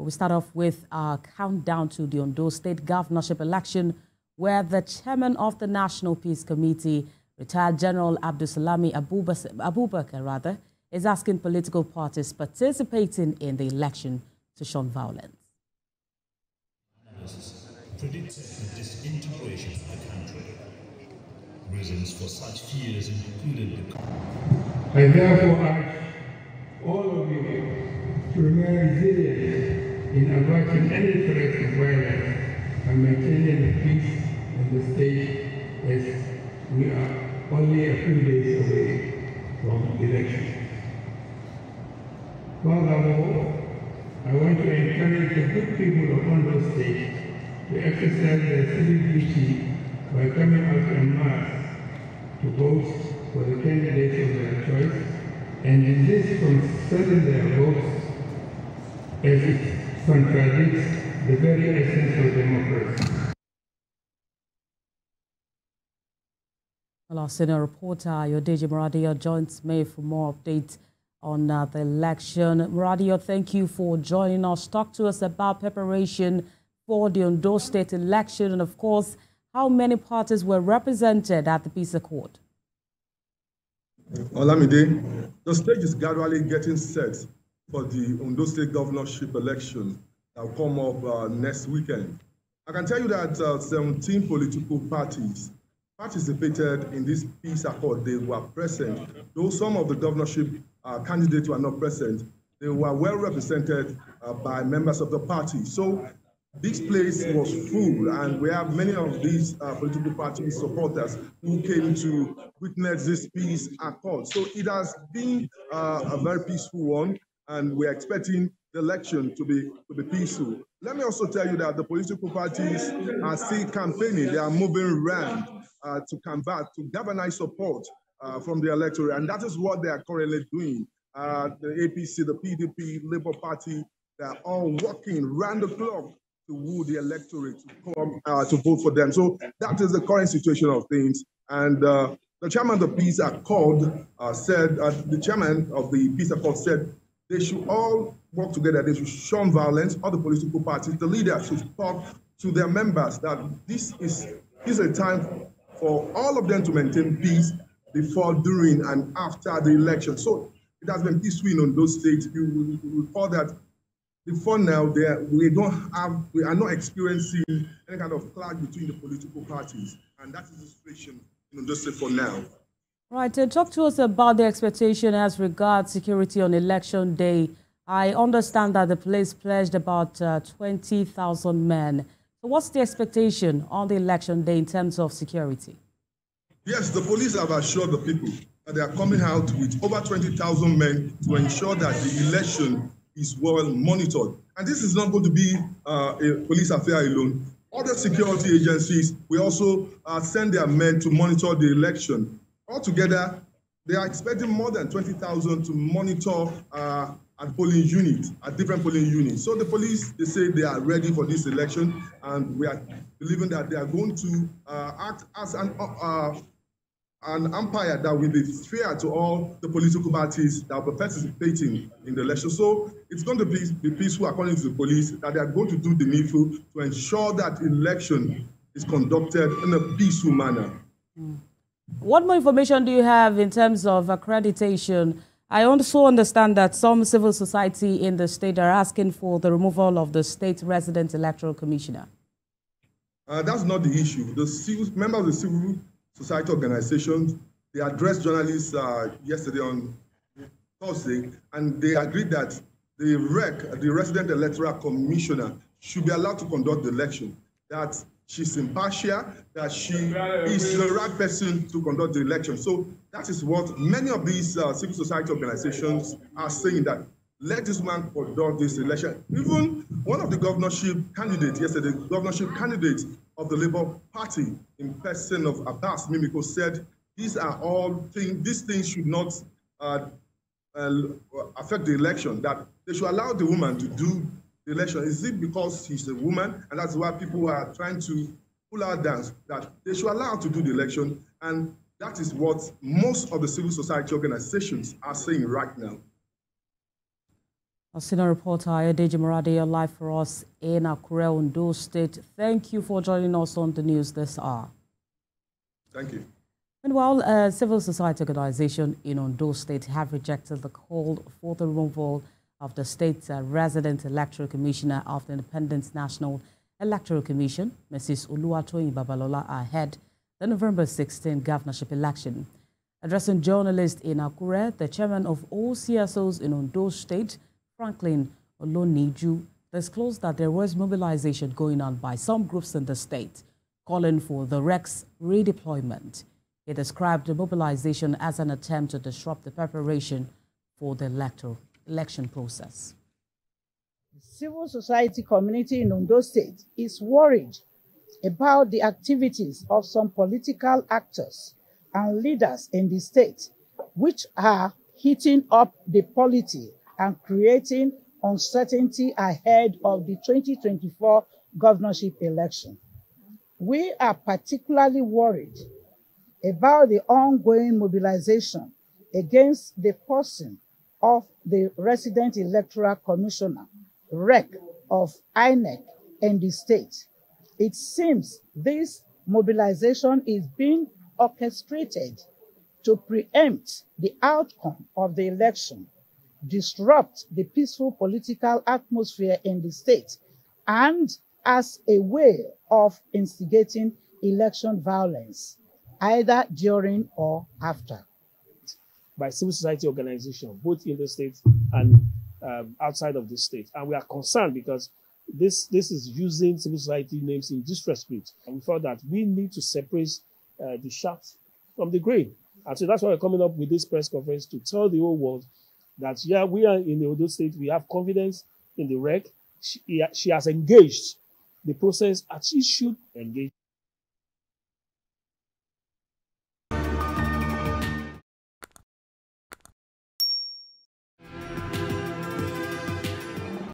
We start off with our countdown to the Ondo State governorship election, where the chairman of the National Peace Committee, retired General Abdulsalami Abubakar, is asking political parties participating in the election to shun violence. Predicted the disintegration of the country. Reasons for such fears included the... I therefore urge all of you to remain resilient in averting any threat of violence and maintaining the peace in the state, as we are only a few days away from the election. Furthermore, I want to encourage the good people of Ondo State to exercise their civic duty by coming out en masse to vote for the candidates of their choice and desist from selling their votes, as it contradicts the very essence of democracy. Well, our senior reporter, Yodeji Muradio, joins me for more updates on the election. Muradio, thank you for joining us. Talk to us about preparation for the Ondo State election and, of course, how many parties were represented at the Peace Accord. Olamide, the stage is gradually getting set for the Ondo State governorship election that will come up next weekend. I can tell you that 17 political parties participated in this Peace Accord. They were present. Though some of the governorship candidates were not present, they were well represented by members of the party. So this place was full, and we have many of these political party supporters who came to witness this Peace Accord. So it has been a very peaceful one, and we're expecting the election to be peaceful. Let me also tell you that the political parties are still campaigning. They are moving around to galvanize support from the electorate, and that is what they are currently doing. The APC, the PDP, Labour Party, they are all working round the clock to woo the electorate to come to vote for them. So that is the current situation of things. And the chairman of the Peace Accord said, the chairman of the Peace Accord said they should all work together. They should shun violence. All the political parties, the leaders should talk to their members that this is a time for all of them to maintain peace before, during, and after the election. So it has been peaceful in Ondo State. You will recall that before now, we are not experiencing any kind of clash between the political parties, and that is the situation in Ondo State for now. Right, talk to us about the expectation as regards security on election day. I understand that the police pledged about 20,000 men. So what's the expectation on the election day in terms of security? Yes, the police have assured the people that they are coming out with over 20,000 men to ensure that the election is well monitored. And this is not going to be a police affair alone. Other security agencies will also send their men to monitor the election. Altogether, they are expecting more than 20,000 to monitor at polling units, at different polling units. So the police, they say they are ready for this election, and we are believing that they are going to act as an umpire that will be fair to all the political parties that are participating in the election. So it's going to be peaceful, according to the police, that they are going to do the needful to ensure that election is conducted in a peaceful manner. What more information do you have in terms of accreditation? I also understand that some civil society in the state are asking for the removal of the state resident electoral commissioner. That's not the issue. The members of the civil society organizations, they addressed journalists yesterday on Thursday, and they agreed that the resident electoral commissioner, should be allowed to conduct the election, that she's impartial, that she is the right person to conduct the election. So that is what many of these civil society organizations are saying, that let this man conduct this election. Even one of the governorship candidates yesterday, the governorship candidate of the Labour Party in person of Abbas Mimiko, said these things should not affect the election, that they should allow the woman to do the election. Is it because she's a woman, and that's why people are trying to pull her down, that they should allow her to do the election? And that is what most of the civil society organizations are saying right now. Our senior reporter Ayodeji Moradi, live for us in Akure, Ondo State. Thank you for joining us on the news this hour. Thank you. Meanwhile, a civil society organization in Ondo State have rejected the call for the removal of the state's resident electoral commissioner of the Independent National Electoral Commission, Mrs. Oluwatoyin Babalola, ahead the November 16 governorship election. Addressing journalists in Akure, the chairman of all CSOs in Ondo State, Franklin Oloniju, disclosed that there was mobilization going on by some groups in the state, calling for the REC's redeployment. He described the mobilization as an attempt to disrupt the preparation for the election process. The civil society community in Ondo State is worried about the activities of some political actors and leaders in the state, which are heating up the polity and creating uncertainty ahead of the 2024 governorship election. We are particularly worried about the ongoing mobilization against the person of the Resident Electoral Commissioner, REC, of INEC in the state. It seems this mobilization is being orchestrated to preempt the outcome of the election, disrupt the peaceful political atmosphere in the state, and as a way of instigating election violence, either during or after. By civil society organizations, both in the state and outside of the state. And we are concerned because this is using civil society names in disrespect. And we felt that we need to separate the chaff from the grain. And so that's why we're coming up with this press conference to tell the whole world that, yeah, we are in the Ondo State, we have confidence in the REC. She has engaged the process as she should engage.